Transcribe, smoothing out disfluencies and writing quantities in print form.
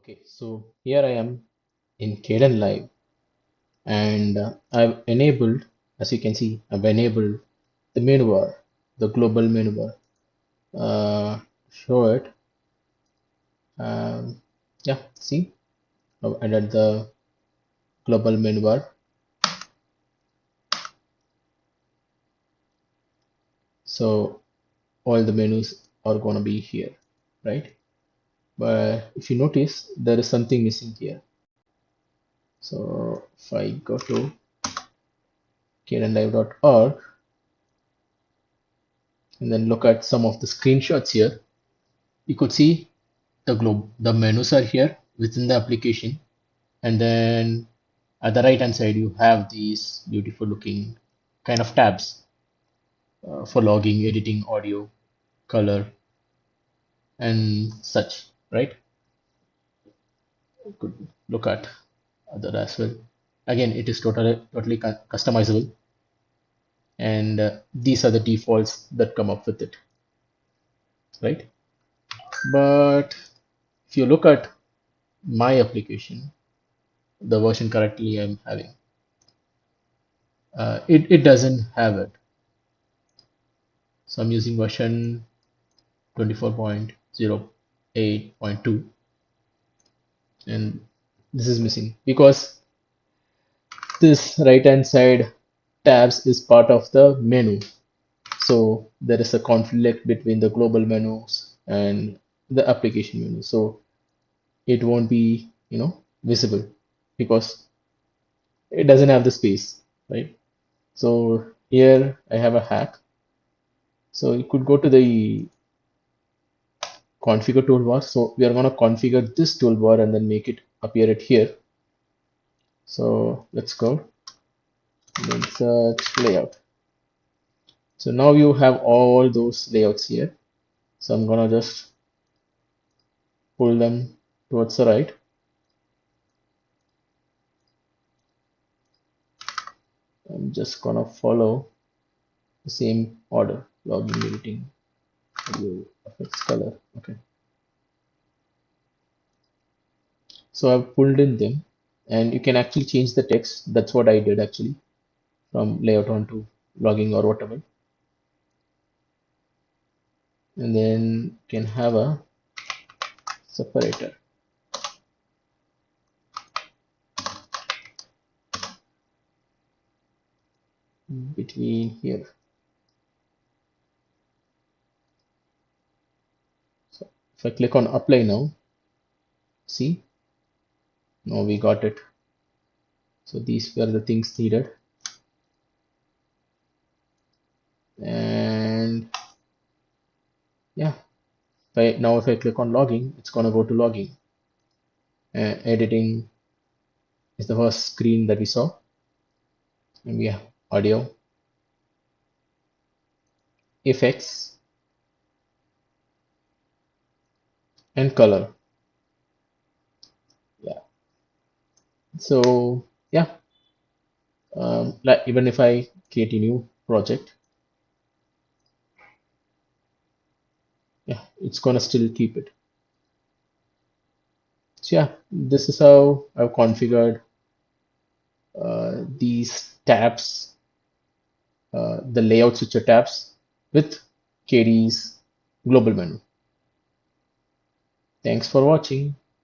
Okay, so here I am in Kdenlive and I've enabled, as you can see, I've enabled the menu bar, the global menu bar. Show it. Um, yeah, see, I've added the global menu bar. So all the menus are going to be here, right? But if you notice, there is something missing here. So if I go to kdenlive.org and then look at some of the screenshots here, you could see the menus are here within the application, and then at the right hand side you have these beautiful looking kind of tabs for logging, editing audio, color, and such, right? You could look at other as well. Again, it is totally customizable, and these are the defaults that come up with it, right? But if you look at my application, the version currently I'm having, it doesn't have it. So I'm using version 24.08.2, and this is missing because this right hand side tabs is part of the menu. So there is a conflict between the global menus and the application menu. So it won't be, visible because it doesn't have the space, right? So here I have a hack. So you could go to the configure toolbar. So we are going to configure this toolbar and then make it appear it here. So let's go and then search layout. So now you have all those layouts here. So I'm gonna just pull them towards the right. I'm just gonna follow the same order: logging, editing, audio, effects, color. Okay. So I've pulled in them, and you can actually change the text. That's what I did actually, from layout on to logging or whatever. And then you can have a separator between here. So if I click on apply now, see, now we got it. So these were the things needed. And yeah, if I click on logging, it's gonna go to logging. Editing is the first screen that we saw, and we have audio, effects, and color. Yeah. So yeah, like even if I create a new project, yeah, it's gonna still keep it. So yeah, this is how I've configured these tabs, the layout switcher tabs with KDE's global menu. Thanks for watching.